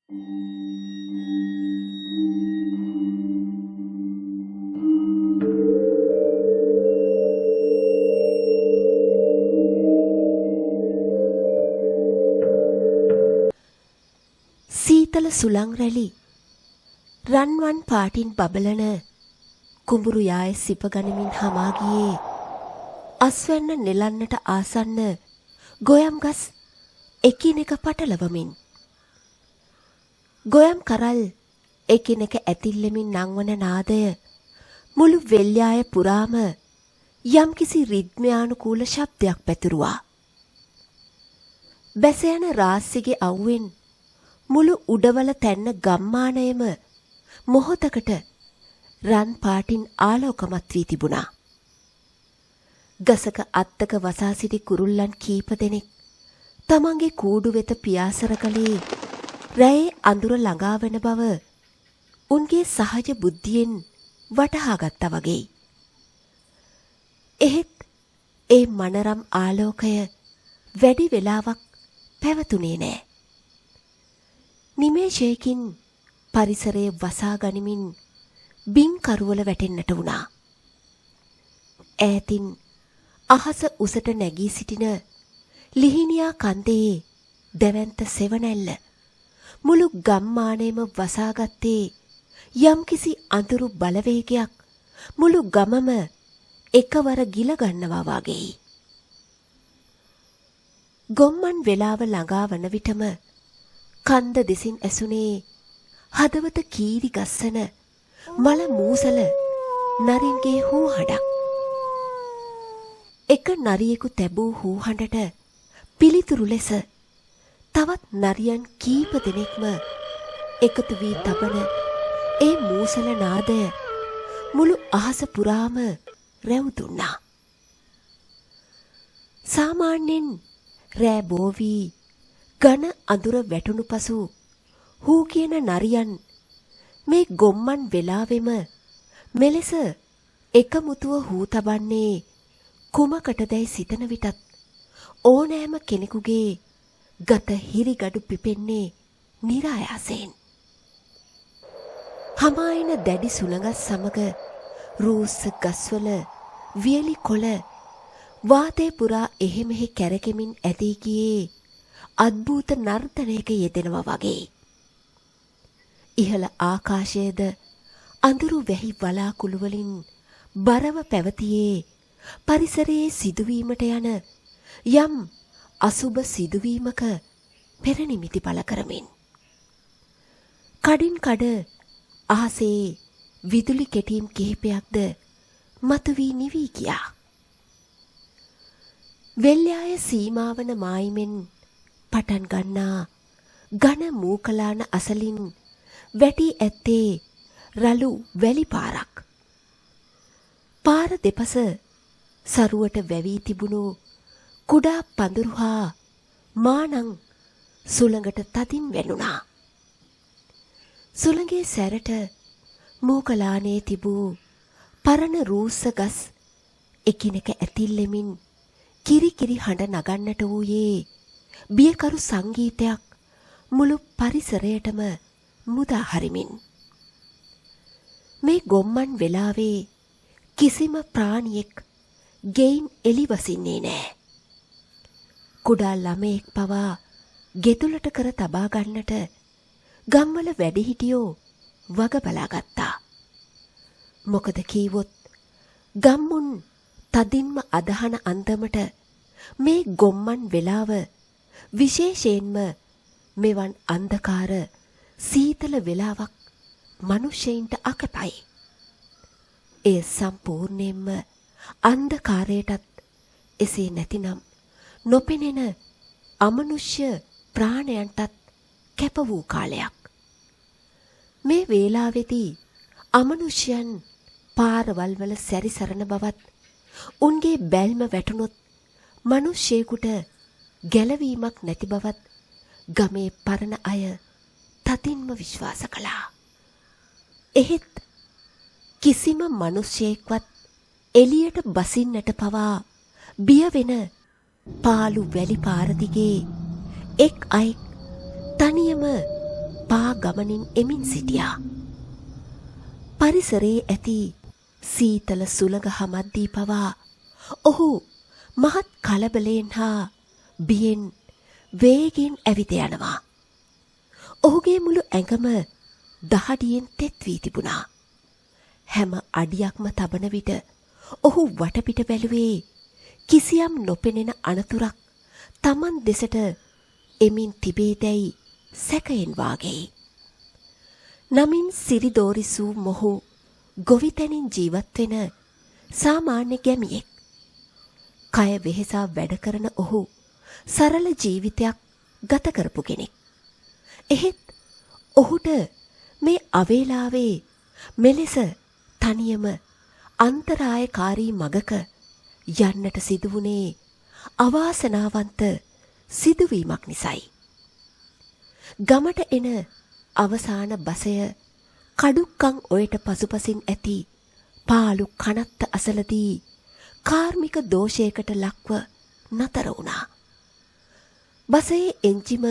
සීතල සුළං රැලි රන්වන් පාටින් බබලන කුඹුරු යායේ සිප ගනිමින් හමා ගියේ අස්වැන්න නෙලන්නට ආසන්න ගොයම් ගස් එකිනෙක පටලවමින් ගොයම් කරල් එකිනෙක ඇතිල්ලෙමින් නංවන නාදය මුළු වෙල්යාය පුරාම යම්කිසි රිද්මයානුකූල ශබ්දයක් පැතිරුවා. බැස යන රාස්සිගේ අවුවෙන් මුළු උඩවල තැන්න ගම්මානයම මොහොතකට රන් පාටින් ආලෝකමත් වී තිබුණා. ගසක අත්තක වසා සිටි කුරුල්ලන් කීප දෙනෙක් තමන්ගේ කූඩු වෙත පියාසර කළේ රැයේ අඳුර ළඟා වන බව උන්ගේ සහජ බුද්ධියෙන් වටහා ගත්තා වගේ. එහෙත් ඒ මනරම් ආලෝකය වැඩි වෙලාවක් පැවතුනේ නෑ. නිමේෂයකින් පරිසරයේ වසා ගනිමින් බිම් කරුවල වැටෙන්නට වුණා. ඈතින් අහස උසට නැගී සිටින ලිහිණියා කන්දේ දැවැන්ත සෙවණැල්ල මුළු ගම්මානයම වසාගත්තේ යම්කිසි අඳුරු බලවේගයක් මුළු ගමම එකවර ගිල ගන්නවා වගේ. ගොම්මන් වෙලාව ළඟා වන විටම කන්ද දෙසින් ඇසුනේ හදවත කීරි ගස්සන මල මූසල නරින්ගේ හූ හඬක්. එක නරියෙකු තැබූ හූ හඬට පිළිතුරු ලෙස තවත් නරියන් කීප දෙනෙක්ම එකතු වී තබන ඒ මූසල නාදය මුළු අහස පුරාම රැව් දුන්නා. සාමාන්‍යයෙන් රෑ බෝ වී ඝන අඳුර වැටුණු පසු හූ කියන නරියන් මේ ගොම්මන් වෙලාවෙම මෙලෙස එකමුතුව හූ තබන්නේ කුමකටදැයි සිතන විටත් ඕනෑම කෙනෙකුගේ ගත හිරිගඩු පිපෙන්නේ නිරායාසයෙන්. හමායන දැඩි සුළඟත් සමග රූස්ස ගස්වල වියලි කොළ වාතය පුරා එහෙමෙහි කැරකෙමින් ඇදී ගියේ අද්භූත නර්තනයක යෙදෙනවා වගේ. ඉහළ ආකාශයේද අඳුරු වැහි වලාකුළු වලින් බරව පැවතියේ පරිසරයේ සිදුවීමට යන යම් අසුබ සිදුවීමක පෙරනිමිති පළ කරමින්. කඩින් කඩ අහසේ විදුලි කෙටීම් කිහිපයක්ද මතුවී නිවී ගියා. වෙල්යාය සීමාවන මායිමෙන් පටන් ගන්නා ඝන මූකලාන අසලින් වැටි ඇත්තේ රළු වැලි පාරක්. පාර දෙපස සරුවට වැවී තිබුණු කුඩා පඳුරු හා මානං සුළඟට තදින් වැනුණා. සුළඟේ සැරට මූකලානේ තිබූ පරණ රූස්ස ගස් එකිනෙක ඇතිල්ලෙමින් කිරිකිරි හඬ නගන්නට වූයේ බියකරු සංගීතයක් මුළු පරිසරයටම මුදා හරිමින්. මේ ගොම්මන් වෙලාවේ කිසිම ප්‍රාණියෙක් ගෙයින් එළිවසින්නේ නෑ. කුඩා ළමයෙක් පවා ගෙතුලට කර තබා ගන්නට ගම්වල වැඩිහිටියෝ වග බලාගත්තා. මොකද කීවොත් ගම්මුන් තදින්ම අදහන අන්දමට මේ ගොම්මන් වෙලාව විශේෂයෙන්ම මෙවන් අන්ධකාර සීතල වෙලාවක් මනුෂ්‍යයින්ට අකපයි. එය සම්පූර්ණයෙන්ම අන්ධකාරයටත් එසේ නැතිනම් නොපෙනෙන අමනුෂ්‍ය ප්‍රාණයන්ටත් කැප වූ කාලයක්. මේ වේලාවේදී අමනුෂ්‍යයන් පාරවල් වල සැරිසරන බවත් උන්ගේ බැල්ම වැටුනොත් මනුෂ්‍යයෙකුට ගැලවීමක් නැති බවත් ගමේ පරණ අය තදින්ම විශ්වාස කළා. එහෙත් කිසිම මනුෂ්‍යයෙක්වත් එළියට බසින්නට පවා බිය වෙන පාළු වැලි පාර දිගේ එක් අයෙක් තනියම පා ගමනින් එමින් සිටියා. පරිසරයේ ඇති සීතල සුළඟ හමද්දී පවා ඔහු මහත් කලබලයෙන් හා බියෙන් වේගෙන් ඇවිද යනවා. ඔහුගේ මුළු ඇඟම දහඩියෙන් තෙත් වී තිබුණා. හැම අඩියක්ම තබන විට ඔහු වටපිට බැලුවේ කිසියම් නොපෙනෙන අනතුරක් තමන් දෙසට එමින් තිබේදැයි සැකයෙන් වාගේ. නමින් සිරිදෝරිස් වූ මොහු ගොවිතැනින් ජීවත් වෙන සාමාන්‍ය ගැමියෙක්. කය වෙහෙසා වැඩ කරන ඔහු සරල ජීවිතයක් ගත කරපු කෙනෙක්. එහෙත් ඔහුට මේ අවේලාවේ මෙලෙස තනියම අන්තරායකාරී මගක යන්නට සිදුවුණේ අවාසනාවන්ත සිදුවීමක් නිසයි. ගමට එන අවසාන බසය කඩුක්කං ඔයට පසුපසින් ඇති පාලු කනත්ත අසලදී කාර්මික දෝෂයකට ලක්ව නතර වුණා. බසයේ එන්ජිම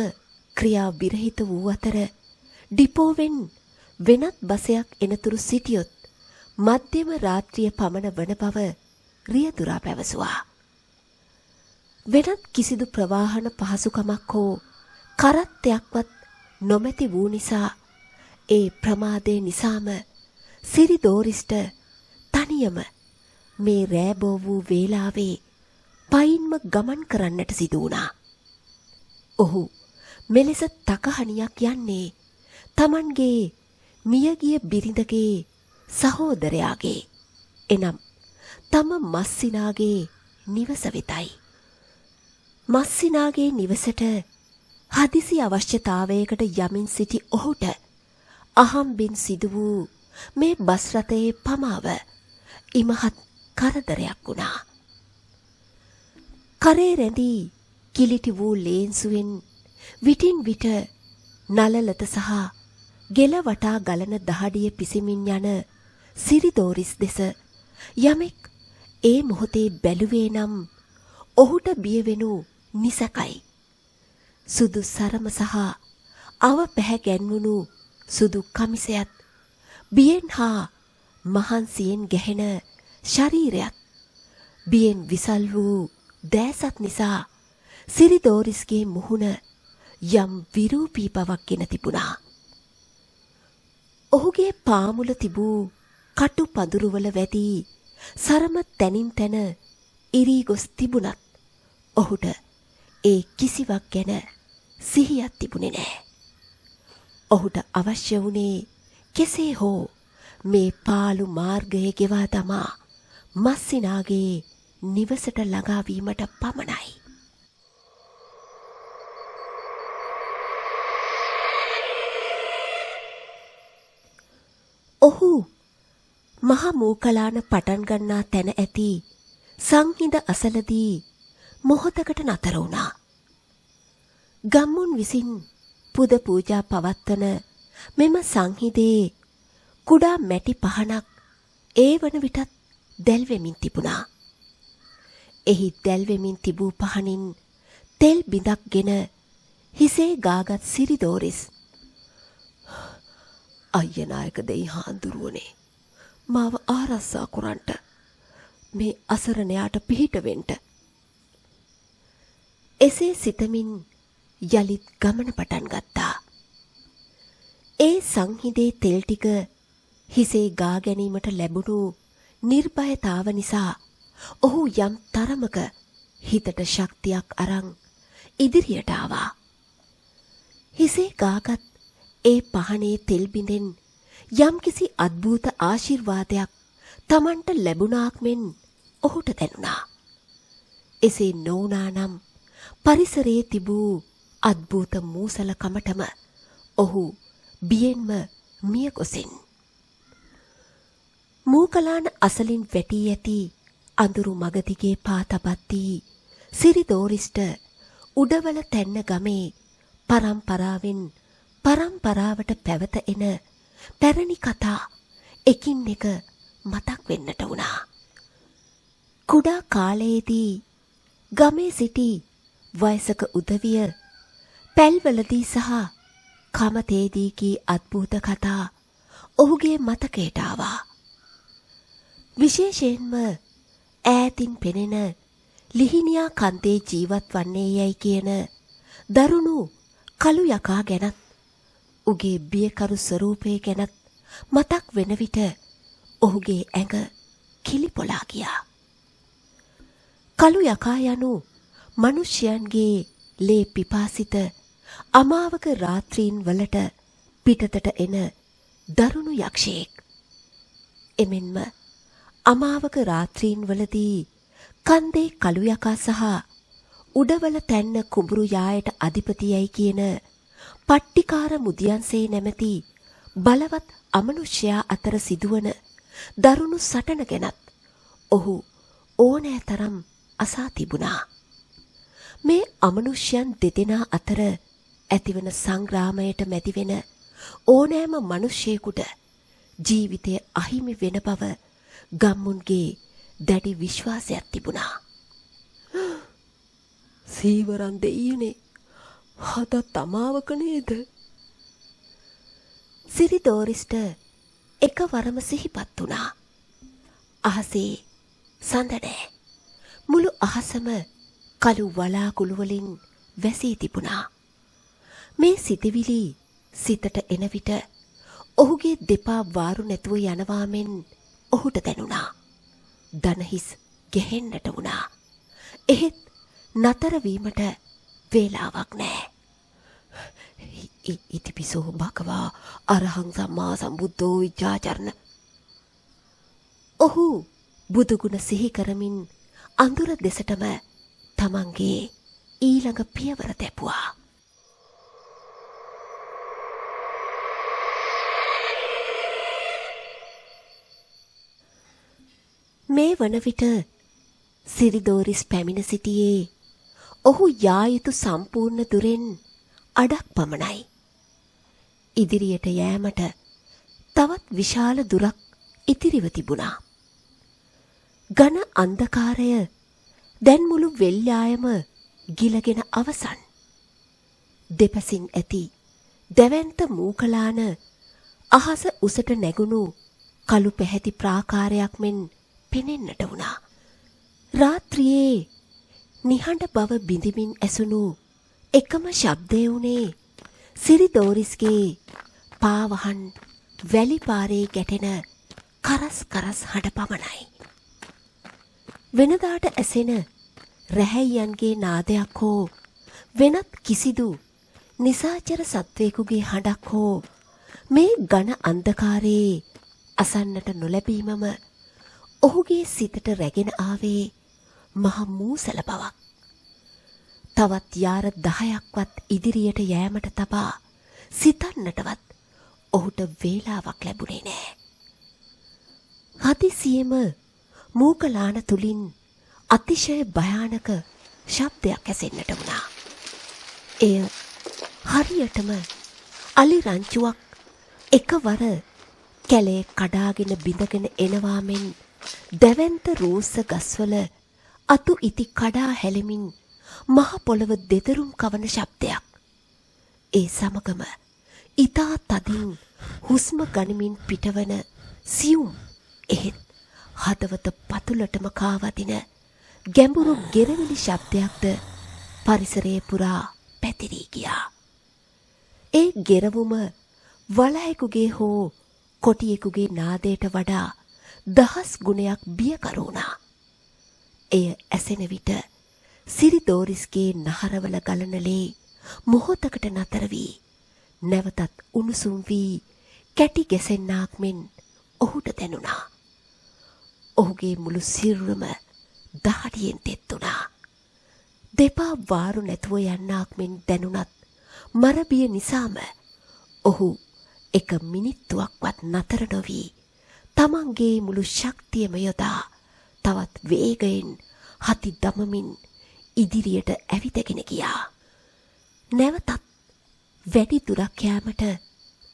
ක්‍රියා විරහිත වූ අතර ඩිපෝවෙන් වෙනත් බසයක් එනතුරු සිටියොත් මධ්‍යම රාත්‍රිය පමණ වන බව රියදුරා පැවසුවා. වෙනත් කිසිදු ප්‍රවාහන පහසුකමක් හෝ කරත්තයක්වත් නොමැති වූ නිසා ඒ ප්‍රමාදය නිසාම සිරිදෝරිස්ට තනියම මේ රෑබෝ වූ වේලාවේ පයින්ම ගමන් කරන්නට සිදු වුණා. ඔහු මෙලෙස තකහනියක් යන්නේ තමන්ගේ මියගිය බිරිඳගේ සහෝදරයාගේ එනම් තම මස්සිනාගේ නිවස වෙතයි. මස්සිනාගේ නිවසට හදිසි අවශ්‍යතාවයකට යමින් සිටි ඔහුට අහම්බින් සිදු වූ මේ බස් රථයේ පමාව ඉමහත් කරදරයක් වුණා. කරේ රැඳී කිලිටි වූ ලේන්සුවෙන් විටින් විට නලලත සහ ගෙල වටා ගලන දහඩිය පිසිමින් යන සිරිදෝරිස් දෙස යමෙක් ඒ මොහොතේ බැලුවේ නම් ඔහුට බියවෙනු නිසකයි. සුදු සරම සහ අව පැහැ ගැන්වුණු සුදු කමිසයත් බියෙන් හා මහන්සියෙන් ගැහෙන ශරීරයත් බියෙන් විසල් වූ දෑසත් නිසා සිරිදෝරිස්ගේ මුහුණ යම් විරූපී බවක් ගෙන තිබුණා. ඔහුගේ පාමුල තිබූ කටු පඳුරුවල වැදී සරම තැනින් තැන ඉරී ගොස් තිබුණත් ඔහුට ඒ කිසිවක් ගැන සිහියක් තිබුණේ නැහැ. ඔහුට අවශ්‍ය වුණේ කෙසේ හෝ මේ පාළු මාර්ගයේ ගෙවා දමා මස්සිනාගේ නිවසට ළඟා වීමට පමණයි. ඔහු මහ මූකලාන පටන් ගන්නා තැන ඇති සංහිඳ අසලදී මොහොතකට නතර වුණා. ගම්මුන් විසින් පුද පූජා පවත්වන මෙම සංහිඳේ කුඩා මැටි පහනක් ඒ වන විටත් දැල්වෙමින් තිබුණා. එහි දැල්වෙමින් තිබූ පහනින් තෙල් බිඳක්ගෙන හිසේ ගාගත් සිරිදෝරිස් අයියනායක දෙයි හාන්දුරුවනේ මාව ආරස්සා කුරන්ට මේ අසරණයාට පිහිටවෙන්ට. එසේ සිතමින් යළිත් ගමන පටන් ගත්තා. ඒ සංහිඳේ තෙල් ටික හිසේ ගා ගැනීමට ලැබුණු නිර්භයතාව නිසා ඔහු යම් තරමක හිතට ශක්තියක් අරන් ඉදිරියට ආවා. හිසේ ගාගත් ඒ පහනේ තෙල් බිඳෙන් යම්කිසි අද්භූත ආශිර්වාදයක් තමන්ට ලැබුණාක් මෙන් ඔහුට දැනුණා. එසේ නොවුණා නම් පරිසරයේ තිබූ අද්භූත මූසලකමටම ඔහු බියෙන්ම මිය ගොසින්. මූකලාන අසලින් වැටී ඇති අඳුරු මගදිගේ පා තබද්දී සිරිදෝරිස්ට උඩවල තැන්න ගමේ පරම්පරාවෙන් පරම්පරාවට පැවත එන පැරණි කතා එකින් එක මතක් වෙන්නට වුණා. කුඩා කාලයේදී ගමේ සිටි වයසක උදවිය පැල්වලදී සහ කමතේදී කී අద్භූත කතා ඔහුගේ මතකයට ආවා. විශේෂයෙන්ම ඈතින් පෙනෙන ලිහිණියා කන්දේ ජීවත් වන්නේ යයි කියන දරුණු කළු යකා ගැනත් උගේ බියකරු ස්වරූපය ගැනත් මතක් වෙන විට ඔහුගේ ඇඟ කිලිපොලා ගියා. කළු යකා යනු මිනිසයන්ගේ ලේ පිපාසිත අමාවක රාත්‍රීන් වලට පිටතට එන දරුණු යක්ෂයෙක්. එමෙන්ම අමාවක රාත්‍රීන් වලදී කන්දේ කළු යකා සහ උඩවල තැන්න කුඹුරු යායට අධිපතියයි කියන පට්ටිකාර මුදියන්සේ නැමැති බලවත් අමනුෂ්‍යයා අතර සිදුවන දරුණු සටන ගැනත් ඔහු ඕනෑතරම් අසා තිබුණා. මේ අමනුෂ්‍යයන් දෙදෙනා අතර ඇතිවන සංග්‍රාමයට මැදිවෙන ඕනෑම මිනිසෙකුට ජීවිතය අහිමි වෙන බව ගම්මුන්ගේ දැඩි විශ්වාසයක් තිබුණා. සීවරන් දෙයියනේ හද තමාවක නේද? සිරිදෝරිස්ට එකවරම සිහිපත් වුණා. අහසේ සඳනේ මුළු අහසම කළු වලාකුළු වලින් වැසී තිබුණා. මේ සිතවිලි සිතට එන විට ඔහුගේ දෙපා වාරු නැතුව යනවා මෙන් ඔහුට දැනුණා. දනහිස් ගැහෙන්නට වුණා. එහෙත් නතර වීමට වේලාවක් නැහැ. ඉතිපිසෝ භගවා අරහං සම්මා සම්බුද්ධෝ විජ්ජාචරණ. ඔහු බුදුගුණ සිහි කරමින් අඳුර දෙසටම තමන්ගේ ඊළඟ පියවර දැපුවා. මේ වන විට සිරිදෝරිස් පැමිණ සිටියේ ඔහු යා යුතු සම්පූර්ණ දුරෙන් අඩක් පමණයි. ඉදිරියට යෑමට තවත් විශාල දුරක් ඉතිරිව තිබුණා. ඝන අන්ධකාරය දැන් මුළු වෙල්යායම ගිලගෙන අවසන්. දෙපසින් ඇති දැවැන්ත මූකලාන අහස උසට නැගුණු කළු පැහැති ප්‍රාකාරයක් මෙන් පෙනෙන්නට වුණා. රාත්‍රියේ නිහඬ බව බිඳිමින් ඇසුණු එකම ශබ්දය වුණේ සිරිදෝරිස්ගේ පාවහන් වැලි පාරේ ගැටෙන කරස් කරස් හඬ පමණයි. වෙනදාට ඇසෙන රැහැයියන්ගේ නාදයක් හෝ වෙනත් කිසිදු නිසාචර සත්වයෙකුගේ හඬක් හෝ මේ ඝන අන්ධකාරයේ අසන්නට නොලැබීමම ඔහුගේ සිතට රැගෙන ආවේ මහ මූසල බවක්. තවත් යාර 10ක්වත් ඉදිරියට යෑමට තබා සිතන්නටවත් ඔහුට වේලාවක් ලැබුණේ නැහැ. හදිසියෙම මූකලාන තුලින් අතිශය භයානක ශබ්දයක් ඇසෙන්නට වුණා. එය හරියටම අලි රංචුවක් එකවර කැලේ කඩාගෙන බිඳගෙන එනවා මෙන් දැවැන්ත රෝස ගස්වල අතු ඉති කඩා හැලෙමින් මහ පොළව දෙදරුම් කවන ශබ්දයක්. ඒ සමගම ඊතා තදින් හුස්ම ගනිමින් පිටවන සියුම් එහෙත් හදවත පතුලටම කාවදින ගැඹුරු ගෙරවිලි ශබ්දයක්ද පරිසරයේ පුරා පැතිරී ගියා. ඒ ගෙරවුම වලහෙකුගේ හෝ කොටියෙකුගේ නාදයට වඩා 10 ගුණයක් බියකර වුණා. එය ඇසෙන විට සිරිදෝරිස්ගේ නහරවල ගලන ලේ මොහොතකට නතර වී නැවතත් උණුසුම් වී කැටි ගැසෙන්නාක් මෙන් ඔහුට දැනුණා. ඔහුගේ මුළු සිරුරම දහඩියෙන් තෙත් වුණා. දෙපා වාරු නැතුව යන්නාක් මෙන් දැනුණත් මරබිය නිසාම ඔහු එක මිනිත්තුවක්වත් නතර නොවී තමන්ගේ මුළු ශක්තියම යොදා තවත් වේගයෙන් හති දමමින් ඉදිරියට ඇවිදගෙන ගියා. නැවතත් වැඩි දුරක් යාමට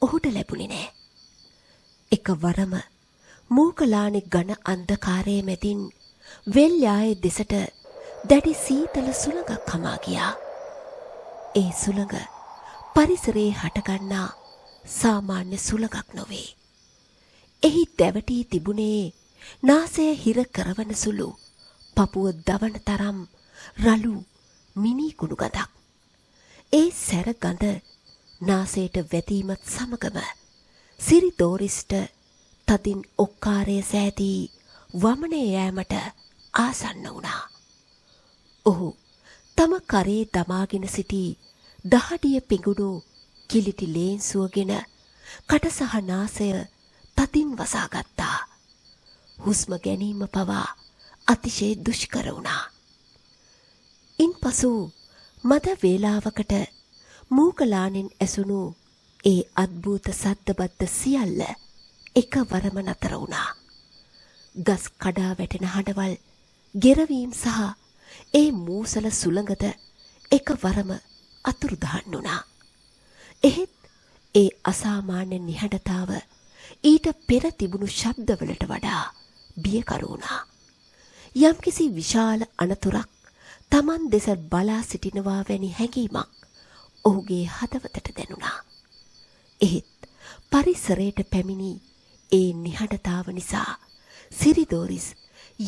ඔහුට ලැබුණේ නැහැ. එකවරම මූකලානේ ඝන අන්ධකාරයේ මැදින් වෙල්යායේ දෙසට දැඩි සීතල සුළඟක් හමා ගියා. ඒ සුළඟ පරිසරයේ හටගන්නා සාමාන්‍ය සුළඟක් නොවේ. එහි දැවටී තිබුණේ නාසය හිර කරවන සුළු පපුව දවන තරම් රළු මිනි කුණු ගඳක්. ඒ සැර ගඳ නාසයට වැදීමත් සමගම සිරිදෝරිස්ට තදින් ඔක්කාරය සෑදී වමනේ යෑමට ආසන්න වුණා. ඔහු තම කරේ දමාගෙන සිටි දහඩිය පිඟුණු කිලිටි ලේන්සුවගෙන කට සහ නාසය තදින් වසාගත්තා. හුස්ම ගැනීම පවා අතිශය දුෂ්කර වුණා. ඉන්පසු මද වේලාවකට මූකලානෙන් ඇසුණු ඒ අද්භූත සද්දබද්ද සියල්ල එකවරම නතර වුණා. ගස් කඩා වැටෙන හඬවල්, ගෙරවීම් සහ ඒ මූසල සුළඟද එකවරම අතුරුදහන් වුණා. එහෙත් ඒ අසාමාන්‍ය නිහඬතාව ඊට පෙර තිබුණු ශබ්දවලට වඩා බියකරු වුණා. යම්කිසි විශාල අනතුරක් Taman දෙස බලා සිටිනවා වැනි හැඟීමක් ඔහුගේ හදවතට දැනුණා. එහෙත් පරිසරයට පැමිණි ඒ නිහඬතාව නිසා සිරිදෝරිස්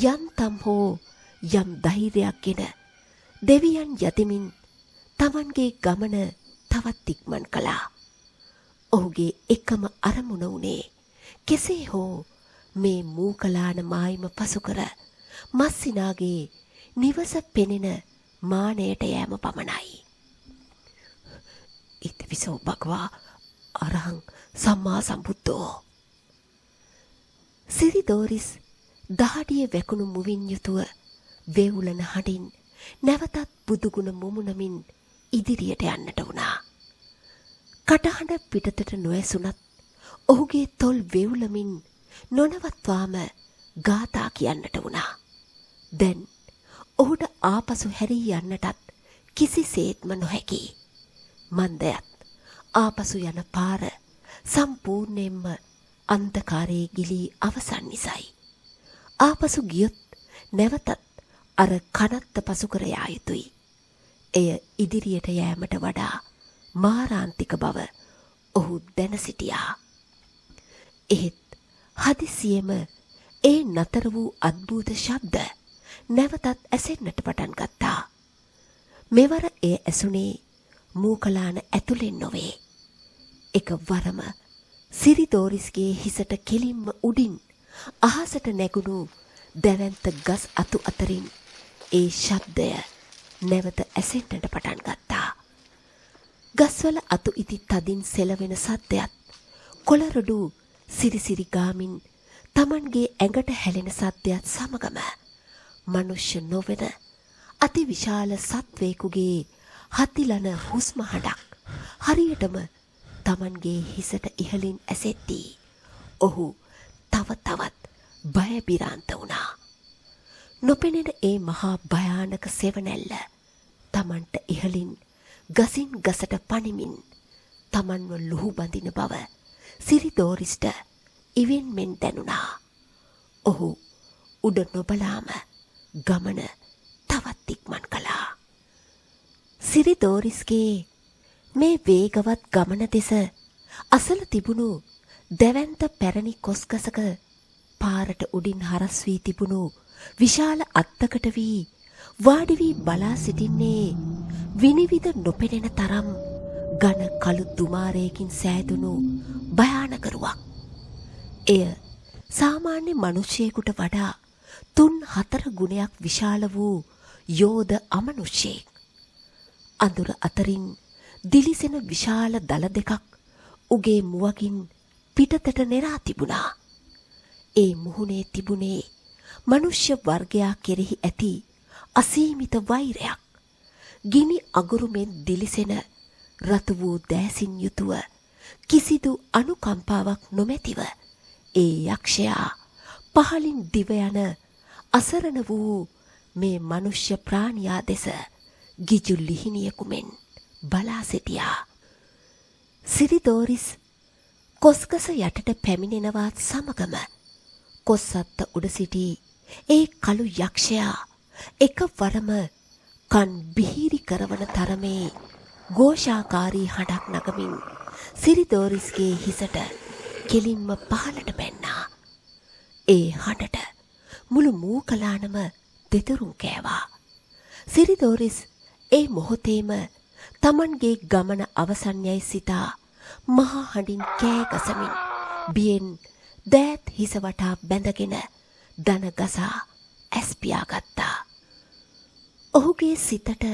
යන්තම් හෝ යම් ධෛර්යයක්ගෙන දෙවියන් යතිමින් Tamanගේ ගමන තවත් ඉක්මන් කළා. ඔහුගේ එකම අරමුණ වුණේ කෙසේ හෝ මේ මූකලාන මායිම පසුකර මස්සිනාගේ නිවස පෙනෙන මානයට යෑම පමණයි. ඉතිවිසෝ භගවා අරහං සම්මා සම්බුද්ධෝ. සිරිදෝරිස් දහඩිය වැකුණු මුවින් යුතුව වේවුලන හඬින් නැවතත් බුදුගුණ මුමුණමින් ඉදිරියට යන්නට වුණා. කටහඬ පිටතට නොඇසුණත් ඔහුගේ තොල් වේවුලමින් නොනවත්වාම ගාථා කියන්නට වුණා. දැන් ඔහුට ආපසු හැරී යන්නටත් කිසිසේත්ම නොහැකි. මන්දයත් ආපසු යන පාර සම්පූර්ණයෙන්ම අන්ධකාරයේ ගිලී අවසන් නිසයි. ආපසු ගියොත් නැවතත් අර කනත්ත පසු කර යා යුතුයි. එය ඉදිරියට යෑමට වඩා මාරාන්තික බව ඔහු දැන සිටියා. එහෙත් හදිසියෙම ඒ නතර වූ අද්භූත ශබ්ද නැවතත් ඇසෙන්නට පටන් ගත්තා. මෙවර එය ඇසුනේ මූකලාන ඇතුලෙන් නොවේ. එකවරම සිරිදෝරිස්ගේ හිසට කෙලින්ම උඩින් අහසට නැගුණු දැවැන්ත ගස් අතු අතරින් ඒ ශබ්දය නැවත ඇසෙන්නට පටන් ගත්තා. ගස්වල අතු ඉති තදින් සෙලවෙන සද්දයත් කොළරොඩු සිරිසිරි ගාමින් Tamanගේ ඇඟට හැලෙන සද්දයත් සමගම මනුෂ්‍ය නොවන අතිවිශාල සත්වයෙකුගේ හතිලන හුස්ම හඬක් හරියටම Tamanගේ හිසට ඉහළින් ඇසෙද්දී ඔහු තව තවත් බය බිරාන්ත වුණා. නොපෙනෙන ඒ මහා භයානක සෙවණැල්ල Tamanට ඉහළින් ගසින් ගසට පනිමින් Tamanව ලුහු බඳින බව සිරිදෝරිස්ට ඉවෙන්මෙන් දැනුණා. ඔහු උඩ නොබලාම ගමන තවත් ඉක්මන් කළා. සිරිදෝරිස්ගේ මේ වේගවත් ගමන දෙස අසල තිබුණු දැවැන්ත පැරණි කොස්ගසක පාරට උඩින් හරස් වී තිබුණු විශාල අත්තකට වී වාඩි වී බලා සිටින්නේ විනිවිද නොපෙනෙන තරම් ඝන කළු දුමාරයකින් සෑදුණු භයානකරුවක්. එය සාමාන්‍ය මිනිසෙකුට වඩා 3-4 ගුණයක් විශාල වූ යෝධ අමනුෂ්‍යෙක්. අඳුර අතරින් දිලිසෙන විශාල දල දෙකක් උගේ මුවගින් පිටතට නෙරා තිබුණා. ඒ මුහුණේ තිබුණේ මනුෂ්‍ය වර්ගයා කෙරෙහි ඇති අසීමිත වෛරයක්. ගිනි අගුරුමෙන් දිලිසෙන රතු වූ දෑසින් යුතුව කිසිදු අනුකම්පාවක් නොමැතිව ඒ යක්ෂයා පහලින් දිව යන අසරණ වූ මේ මනුෂ්‍ය ප්‍රාණියා දෙස ගිජු ලිහිණියෙකු මෙන් බලා සිටියා. සිරිදෝරිස් කොස්ගස යටට පැමිණෙනවත් සමගම කොස්සත්ත උඩ සිටි ඒ කළු යක්ෂයා එකවරම කන් බිහිරි කරවන තරමේ ഘෝෂාකාරී හඬක් නගමින් සිරිදෝරිස්ගේ හිසට කෙලින්ම පහළට පැන්නා. ඒ හඬට මුළු මූකලානම දෙතුරුම් කෑවා. සිරිදෝරිස් ඒ මොහොතේම තමන්ගේ ගමන අවසන් යයි සිතා මහා හඬින් කෑ ගසමින් බියෙන් දෑත් හිස වටා බැඳගෙන දන ගසා ඇස් පියාගත්තා. ඔහුගේ සිතට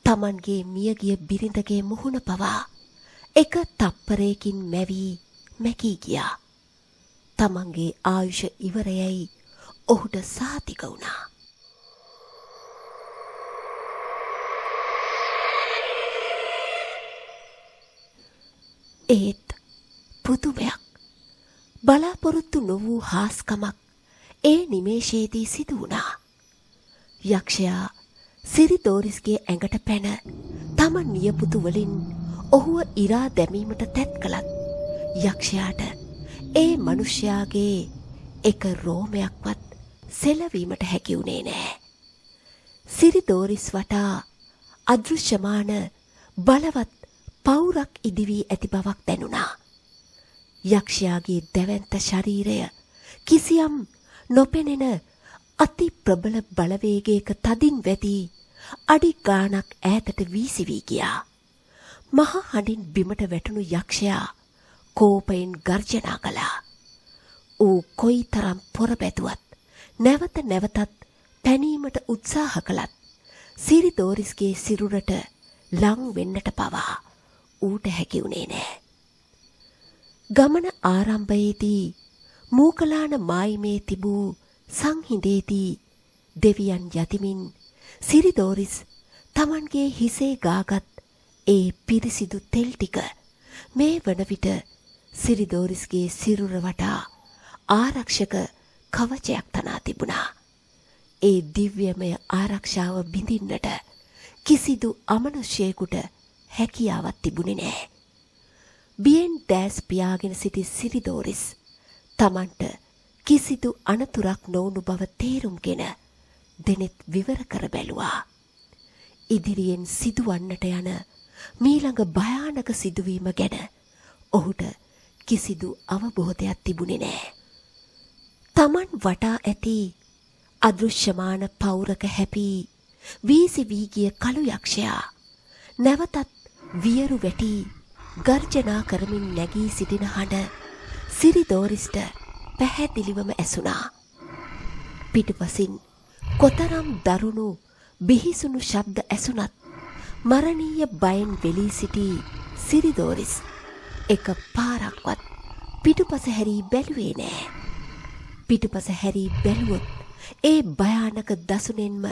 තමන්ගේ මියගිය බිරිඳගේ මුහුණ පවා එක තප්පරයකින් මැවී මැකී ගියා. තමන්ගේ ආයුෂ ඉවරයයි ඔහුට සහතික වුණා. ඒත් පුදුමයක්, බලාපොරොත්තු නොවූ හාස්කමක් ඒ නිමේෂයේදී සිදු වුණා. යක්ෂයා සිරිදෝරිස්ගේ ඇඟට පැන තම නියපුතු වලින් ඔහුව ඉරා දැමීමට තැත් කළත් යක්ෂයාට ඒ මනුෂ්‍යයාගේ එක රෝමයක්වත් සෙලවීමට හැකි වුණේ නෑ. සිරිදෝරිස් වටා අදෘශ්‍යමාන බලවත් පවුරක් ඉදිවී ඇති බවක් දැනුණා. යක්ෂයාගේ දැවැන්ත ශරීරය කිසියම් නොපෙනෙන අති ප්‍රබල බලවේගයක තදින් වැදී අඩි ගාණක් ඈතට වීසි වී ගියා. මහා හඬින් බිමට වැටුණු යක්ෂයා කෝපයෙන් ගර්ජනා කළා. ඌ කොයිතරම් පොරබැදුවත් නැවත නැවතත් පැනීමට උත්සාහ කළත් සිරිදෝරිස්ගේ සිරුරට ලං වෙන්නට පවා ඌට හැකි වුණේ නෑ. ගමන ආරම්භයේදී මූකලාන මායිමේ තිබූ සංහිඳේදී දෙවියන් යතිමින් සිරිදෝරිස් තමන්ගේ හිසේ ගාගත් ඒ පිරිසිදු තෙල් ටික මේ වන විට සිරිදෝරිස්ගේ සිරුර වටා ආරක්ෂක කවචයක් තනා තිබුණා. ඒ දිව්‍යමය ආරක්ෂාව බිඳින්නට කිසිදු අමනුෂ්‍යයෙකුට හැකියාවක් තිබුණේ නෑ. බියෙන් දැස් පියාගෙන සිටි සිරිදෝරිස් තමන්ට කිසිදු අනතුරක් නොවුණු බව තේරුම්ගෙන දෙනෙත් විවර කර බැලුවා. ඉදිරියෙන් සිදුවන්නට යන මීළඟ භයානක සිදුවීම ගැන ඔහුට කිසිදු අවබෝධයක් තිබුණේ නෑ. තමන් වටා ඇති අදෘශ්‍යමාන පවුරක හැපී වීසි වී ගිය කළු යක්ෂයා නැවතත් වියරු වැටි ගර්ජනා කරමින් නැගී සිටින හඬ සිරිදෝරිස්ට පැහැදිලිවම ඇසුණා. පිටුපසින් කොතරම් දරුණු බිහිසුණු ශබ්ද ඇසුණත් මරණීය බයෙන් වෙලී සිටි සිරිදෝරිස් එක පාරක්වත් පිටුපස හැරී බැලුවේ නෑ. පිටුපස හැරී බැලුවොත් ඒ භයානක දසුනෙන්ම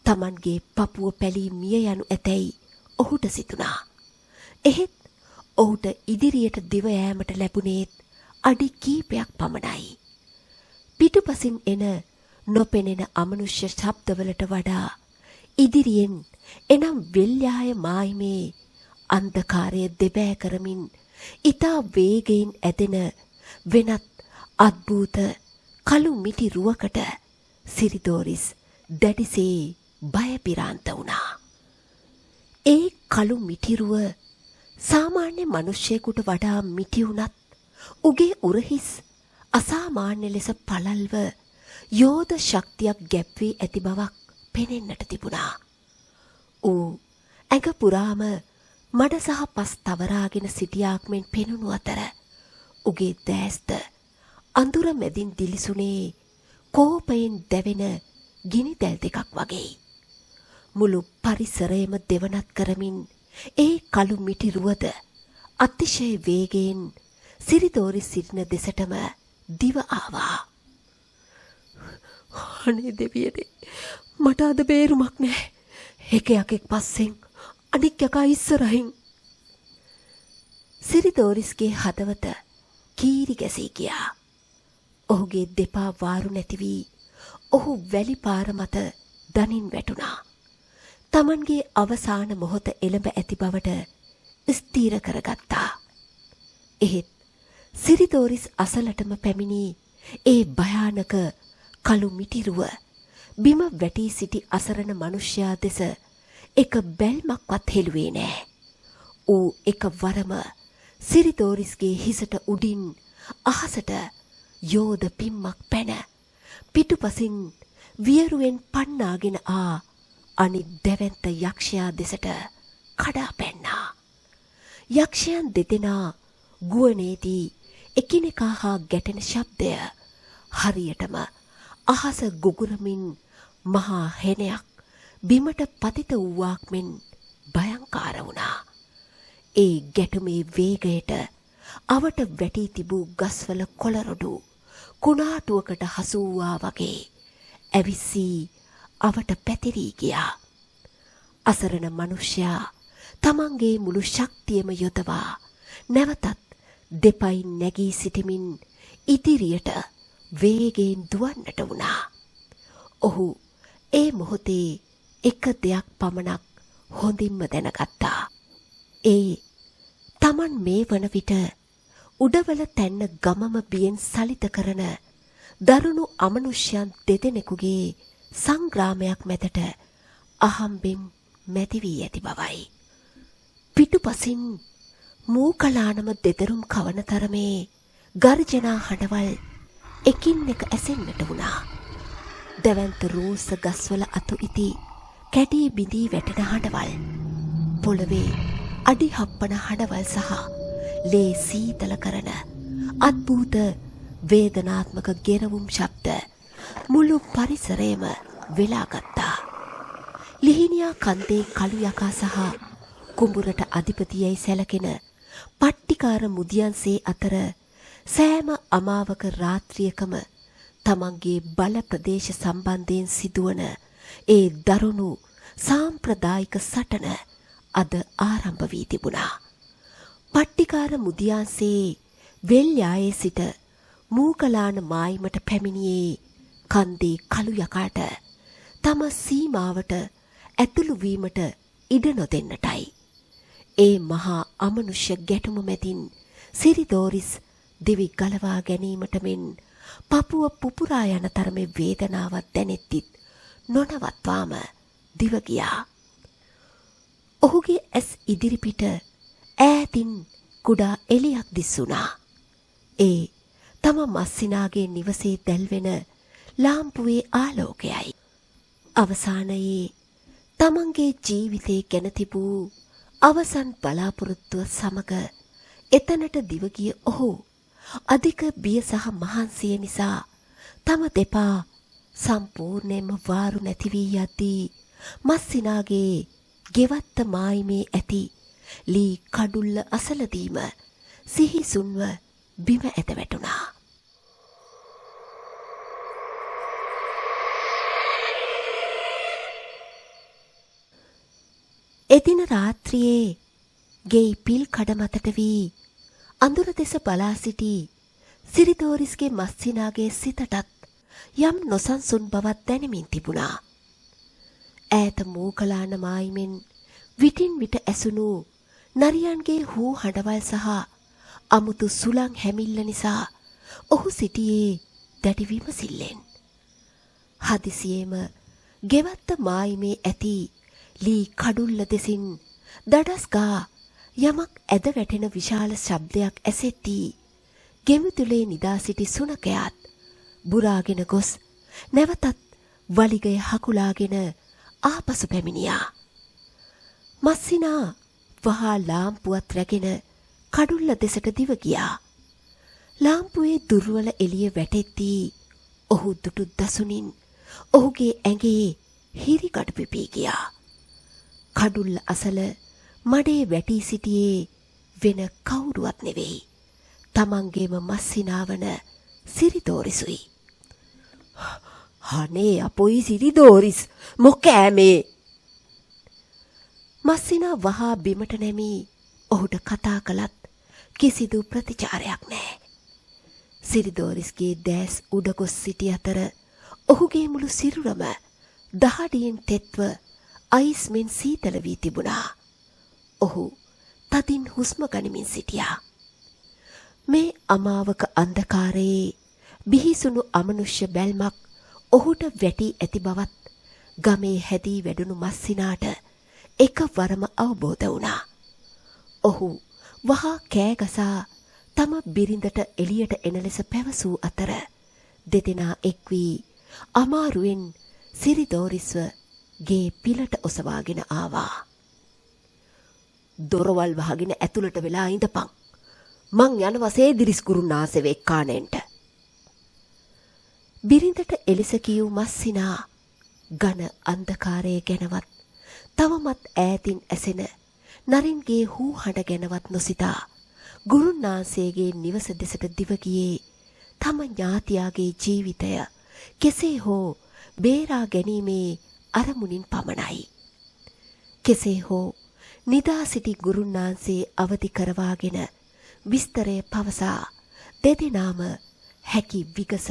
තමන්ගේ පපුව පැලී මිය යනු ඇතැයි ඔහුට සිතුණා. එහෙත් ඔහුට ඉදිරියට දිව යෑමට ලැබුණේත් අඩි කීපයක් පමණයි. පිටුපසින් එන නොපෙනෙන අමනුෂ්‍ය ශබ්දවලට වඩා ඉදිරියෙන් එනම් වෙල්යාය මායිමේ අන්ධකාරය දෙබෑ කරමින් ඉතා වේගයෙන් ඇදෙන වෙනත් අද්භූත කළු මිටි රුවකට සිරිදෝරිස් දැඩිසේ බය පිරාන්ත වුණා. ඒ කළු මිටිරුව සාමාන්‍ය මනුෂ්‍යයෙකුට වඩා මිටි වුණත් උගේ උරහිස් අසාමාන්‍ය ලෙස පළල්ව යෝධ ශක්තියක් ගැබ්වී ඇති බවක් පෙනෙන්නට තිබුණා. ඌ ඇඟ පුරාම මඩ සහ පස් තවරාගෙන සිටියාක් මෙන් පෙනුණු අතර උගේ දෑස්ත අඳුර මැදින් දිලිසුනේ කෝපයෙන් දැවෙන ගිනි දැල් දෙකක් වගේ. මුළු පරිසරයම දෙවනත් කරමින් ඒ කළු මිටි රුවද අතිශය වේගයෙන් සිරිදෝරිස් සිටින දෙසටම දිව ආවා. අනේ දෙවියනේ, මට අද බේරුමක් නෑ. එක යකෙක් පස්සෙන් අනික් යකා ඉස්සරහින්. සිරිදෝරිස්ගේ හදවත කීරි ගැසී ගියා. ඔහුගේ දෙපා වාරු නැති වී ඔහු වැලි පාර මත දනින් වැටුණා. තමන්ගේ අවසාන මොහොත එළඹ ඇති බවට ස්ථීර කරගත්තා. එහෙත් සිරිදෝරිස් අසලටම පැමිණි ඒ භයානක කළු මිටිරුව බිම වැටී සිටි අසරණ මනුෂ්‍යයා දෙස එක බැල්මක්වත් හෙළුවේ නෑ. ඌ එක වරම සිරිදෝරිස්ගේ හිසට උඩින් අහසට යෝධ පිම්මක් පැන පිටුපසින් වියරුවෙන් පන්නාගෙන අනිත් දැවැන්ත යක්ෂයා දෙසට කඩා පැන්නා. යක්ෂයන් දෙදෙනා ගුවනේදී එකිනෙකා හා ගැටෙන ශබ්දය හරියටම අහස ගුගුරමින් මහා හෙනයක් බිමට පතිත වූවාක් මෙන් භයංකාර වුණා. ඒ ගැටුමේ වේගයට අවට වැටී තිබූ ගස්වල කොළරොඩු කුණාටුවකට හසු වූවා වගේ ඇවිස්සී අවට පැතිරී ගියා. අසරණ මනුෂ්‍යයා තමන්ගේ මුළු ශක්තියම යොදවා නැවතත් දෙපයින් නැගී සිටමින් ඉදිරියට වේගයෙන් දුවන්නට වුණා. ඔහු ඒ මොහොතේ එක දෙයක් පමණක් හොඳින්ම දැනගත්තා. ඒ තමන් මේ වන විට උඩවල තැන්න ගමම බියෙන් සලිත කරන දරුණු අමනුෂ්‍යයන් දෙදෙනෙකුගේ සංග්‍රාමයක් මැදට අහම්බෙන් මැති වී ඇති බවයි. පිටුපසින් මූකලානම දෙදරුම් කවන තරමේ ගර්ජනා හඬවල් එකින් එක ඇසෙන්නට වුණා. දැවැන්ත රූස්ස ගස්වල අතු ඉති කැටී බිඳී වැටෙන හඬවල්, පොළවේ අඩි හප්පන හඬවල් සහ ලේ සීතල කරන අද්භූත වේදනාත්මක ගෙරවුම් ශබ්ද මුළු පරිසරයම වෙලාගත්තා. ලිහිණියා කන්දේ කළු යකා සහ කුඹුරට අධිපතියයි සැලකෙන පට්ටිකාර මුදියන්සේ අතර සෑම අමාවක රාත්‍රියකම තමන්ගේ බල ප්‍රදේශ සම්බන්ධයෙන් සිදුවන ඒ දරුණු සාම්ප්‍රදායික සටන අද ආරම්භ වී තිබුණා. පට්ටිකාර මුදියන්සේ වෙල්යායේ සිට මූකලාන මායිමට පැමිණියේ කන්දේ කළු යකාට තම සීමාවට ඇතුළු වීමට ඉඩ නොදෙන්නටයි. ඒ මහා අමනුෂ්‍ය ගැටුම මැදින් සිරිදෝරිස් දිවි ගලවා ගැනීමට මෙන් පපුව පුපුරා යන තරමේ වේදනාවක් දැනෙද්දිත් නොනවත්වාම දිව ගියා. ඔහුගේ ඇස් ඉදිරිපිට ඈතින් කුඩා එළියක් දිස්සුණා. ඒ තම මස්සිනාගේ නිවසේ දැල්වෙන ලාම්පුවේ ආලෝකයයි. අවසානයේ තමන්ගේ ජීවිතේ ගැන තිබූ අවසන් බලාපොරොත්තුව සමග එතනට දිවගිය ඔහු අධික බිය සහ මහන්සිය නිසා තම දෙපා සම්පූර්ණයෙන්ම වාරු නැති වී යද්දී මස්සිනාගේ ගෙවත්ත මායිමේ ඇති ලී කඩුල්ල අසලදීම සිහිසුන්ව බිම ඇත වැටුණා. එදින රාත්‍රියේ ගෙයි පිල් කඩ මතට වී අඳුර දෙස බලා සිටි සිරිදෝරිස්ගේ මස්සිනාගේ සිතටත් යම් නොසන්සුන් බවක් දැනෙමින් තිබුණා. ඈත මූකලාන මායිමෙන් විටින් විට ඇසුණු නරියන්ගේ හූ හඬවල් සහ අමුතු සුළං හැමිල්ල නිසා ඔහු සිටියේ දැඩි විමසිල්ලෙන්. හදිසියේම ගෙවත්ත මායිමේ ඇති ලී කඩුල්ල දෙසින් දඩස් ගා යමක් ඇද වැටෙන විශාල ශබ්දයක් ඇසෙද්දී ගෙමිතුලේ නිදා සිටි සුනකයාත් බුරාගෙන ගොස් නැවතත් වලිගය හකුලාගෙන ආපසු පැමිණියා. මස්සිනා වහා ලාම්පුවත් රැගෙන කඩුල්ල දෙසට දිව ගියා. ලාම්පුවේ දුර්වල එළිය වැටෙද්දී ඔහු දුටු දසුනින් ඔහුගේ ඇඟේ හිරිකඩ පිපී ගියා. කඩුල්ල අසල මඩේ වැටී සිටියේ වෙන කවුරුවත් නෙවෙයි, තමන්ගේම මස්සිනාවන සිරිදෝරිසුයි. අනේ අපොයි සිරිදෝරිස්, මොකෑ මේ? මස්සිනා වහා බිමට නැමී ඔහුට කතා කළත් කිසිදු ප්‍රතිචාරයක් නැහැ. සිරිදෝරිස්ගේ දැස් උඩ ගොස් සිටි අතර ඔහුගේ මුළු සිරුරම දහඩියෙන් තෙත්ව අයිස් මෙන් සීතල වී තිබුණා. ඔහු තදින් හුස්ම ගනිමින් සිටියා. මේ අමාවක අන්ධකාරයේ බිහිසුණු අමනුෂ්‍ය බැල්මක් ඔහුට වැටී ඇති බවත් ගමේ හැදී වැඩුණු මස්සිනාට එකවරම අවබෝධ වුණා. ඔහු වහා කෑගසා තම බිරිඳට එළියට එන ලෙස පැවසූ අතර දෙදෙනා එක් වී අමාරුවෙන් සිරිදෝරිස්ව ගේ පිලට ඔසවාගෙන ආවා. දොරවල් වහගෙන ඇතුළට වෙලා ඉඳපන්. මං යනවා සේදිරිස් ගුරුනාසෙව එක්කානෙන්ට. බිරිඳට එලෙස කියූ මස්සිනා ඝන අන්ධකාරයේ ගැනවත් තවමත් ඈතින් ඇසෙන නරින්ගේ හූ හඬ ගැනවත් නොසිතා ගුරුනාන්සේගේ නිවස දෙසට දිව ගියේ තම ඥාතියාගේ ජීවිතය කෙසේ හෝ බේරා ගැනීමේ අරමුණින් පමණයි. කෙසේ හෝ නිදා සිටි ගුරුනාන්සේ අවදි කරවාගෙන විස්තරය පවසා දෙදෙනාම හැකි විගස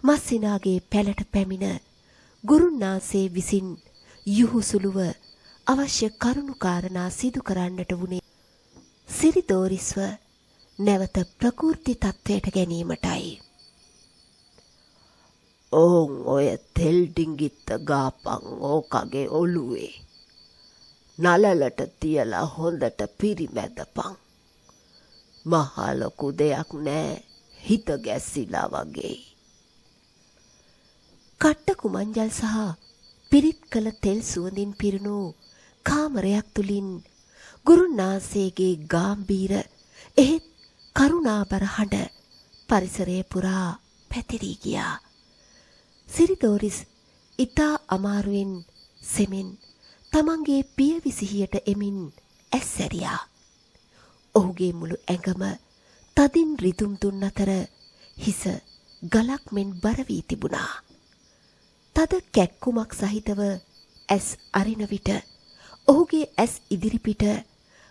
මස්සිනාගේ පැලට පැමිණ ගුරුනාන්සේ විසින් යුහුසුළුව අවශ්‍ය කරුණු කාරණා සිදු කරන්නට වුණේ සිරිදෝරිස්ව නැවත ප්‍රකෘති තත්වයට ගැනීමටයි. ඕන් ඔය තෙල් ඩිංගිත්ත ගාපන් ඕකගේ ඔළුවේ. නලලට තියලා හොඳට පිරිමැදපන්. මහා ලොකු දෙයක් නෑ, හිත ගැස්සිලා වගේ. කට්ට කුමංජල් සහ පිරිත් කළ තෙල් සුවඳින් පිරුණු කාමරයක් තුලින් ගුරුනාන්සේගේ ගාම්භීර එහෙත් කරුණාබර හඬ පරිසරය පුරා පැතිරී ගියා. සිරිදෝරිස් ඉතා අමාරුවෙන් සෙමින් තමන්ගේ පියවි සිහියට එමින් ඇස්සැරියා. ඔහුගේ මුළු ඇඟම තදින් රිදුම් දුන් අතර හිස ගලක් මෙන් බර වී තිබුණා. තද කැක්කුමක් සහිතව ඇස් අරින විට ඔහුගේ ඇස් ඉදිරිපිට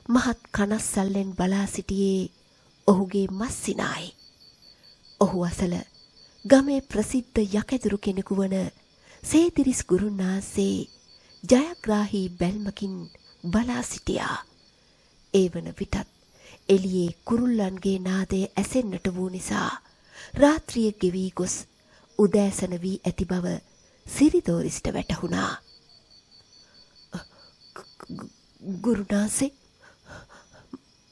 මහත් කනස්සල්ලෙන් බලා සිටියේ ඔහුගේ මස්සිනායි. ඔහු අසල ගමේ ප්‍රසිද්ධ යකැදුරු කෙනෙකු වන සේදිරිස් ගුරුනාන්සේ ජයග්‍රාහී බැල්මකින් බලා සිටියා. ඒ වන විටත් එළියේ කුරුල්ලන්ගේ නාදය ඇසෙන්නට වූ නිසා රාත්‍රිය ගෙවී ගොස් උදෑසන වී ඇති බව සිරිදෝරිස්ට වැටහුණා. ගුරුනාන්සේ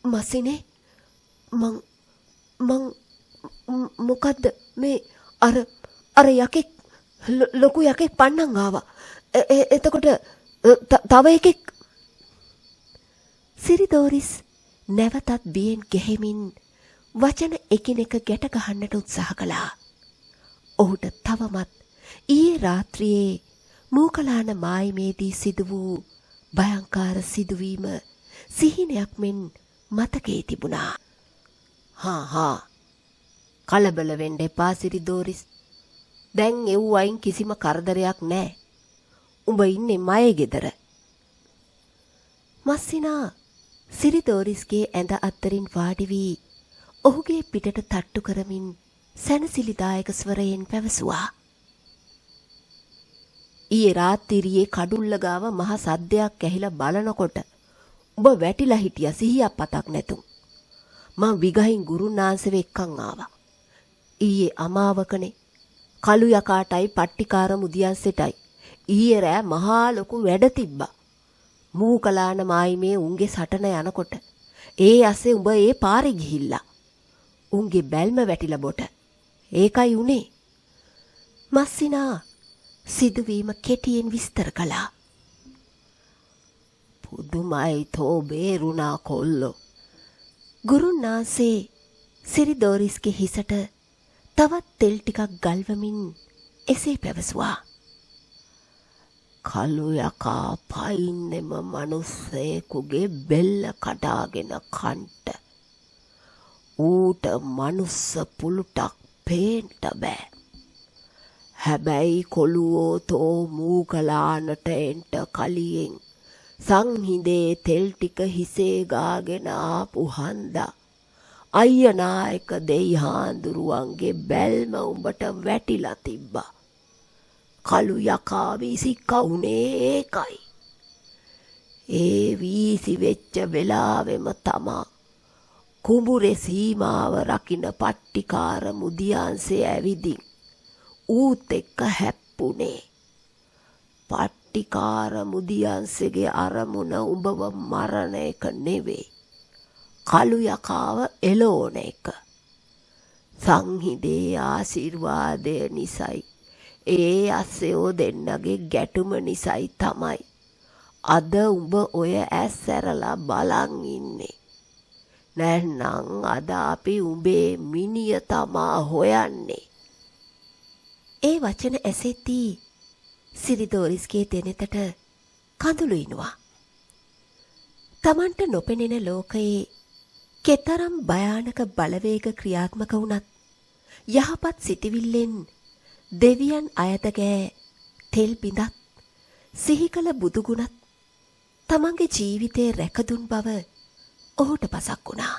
මසිනේ මං මොකද්ද මේ අර යකෙක් ලොකු යකෙක් පන්නන් ආවා. එතකොට තව එකෙක්. සිරිදෝරිස් නැවතත් බියෙන් ගැහෙමින් වචන එකිනෙක ගැට ගහන්නට උත්සාහ කළා. ඔහුට තවමත් ඊයේ රාත්‍රියේ මූකලාන මායිමේදී සිදු වූ භයංකාර සිදුවීම සිහිනයක් මෙන් මතකයේ තිබුණා. හා කලබල වෙන්න එපා සිරිදෝරිස්. දැන් එව්වයින් කිසිම කරදරයක් නැහැ. උඹ ඉන්නේ මයේ ගෙදර. මස්සිනා සිරිදෝරිස්ගේ ඇඳ අත්තරින් වාඩි වී ඔහුගේ පිටට තට්ටු කරමින් සැනසිලිදායක ස්වරයෙන් පැවසුවා. ඊයේ රාත්‍රියේ කඩුල්ල ගාව මහ සද්දයක් ඇහිලා බලනකොට උඹ වැටිලා හිටියා සිහියක් පතක් නැතුම්. මං විගහින් ගුරුනාන්සෙව එක්කන් ආවා. ඊයේ අමාවකනේ. කළු යකාටයි පට්ටිකාර මුදියන්සෙටයි ඊයේ රෑ මහා ලොකු වැඩ තිබ්බා. මූකලාන මායිමේ උන්ගේ සටන යනකොට ඒ ඇස්සේ උඹ ඒ පාරේ ගිහිල්ලා. උන්ගේ බැල්ම වැටිලා බොට. ඒකයි උනේ. මස්සිනා සිදුවීම කෙටියෙන් විස්තර කළා. පුදුමයි තෝ බේරුණා කොල්ලෝ. ගුරුනාන්සේ සිරිදෝරිස්ගේ හිසට තවත් තෙල් ටිකක් ගල්වමින් එසේ පැවසුවා. කළු යකා පයින්නෙම මනුස්සයෙකුගේ බෙල්ල කඩාගෙන කන්ට. ඌට මනුස්ස පුලුටක් පේන්ට බෑ. හැබැයි කොළුවෝ තෝ මූකලානට එන්ට කලියෙන් සංහිඳේ තෙල් ටික හිසේ ගාගෙන ආපු හන්දා අයියනායක දෙයිහාඳුරුවන්ගේ බැල්ම උඹට වැටිලා තිබ්බා. කළු යකා වීසික්ක උනේ ඒකයි. ඒ වීසි වෙච්ච වෙලාවෙම තමා කුඹුරේ සීමාව රකින්න පට්ටිකාර මුදියන්සේ ඇවිදින් ඌත් එක්ක හැප්පුනේ. පට්ටිකාර මුදියන්සේගේ අරමුණ උඹව මරණ එක නෙවෙයි. කළු යකාව එළෝන එක. සංහිඳේ ආශිර්වාදය නිසයි ඒ අස්සයෝ දෙන්නගේ ගැටුම නිසයි තමයි අද උඹ ඔය ඇස් ඇරලා බලන් ඉන්නේ. නැත්නම් අද අපි උඹේ මිනිය තමා හොයන්නේ. ඒ වචන ඇසෙද්දී සිරිදෝරිස්ගේ දෙනෙතට කඳුළු ඉනවා. තමන්ට නොපෙනෙන ලෝකයේ කෙතරම් භයානක බලවේග ක්‍රියාත්මක වුණත් යහපත් සිටිවිල්ලෙන් දෙවියන් අයතගෑ තෙල් බිඳත් සිහි කළ බුදුගුණත් තමන්ගේ ජීවිතේ රැකදුන් බව ඔහුට පසක් වුණා.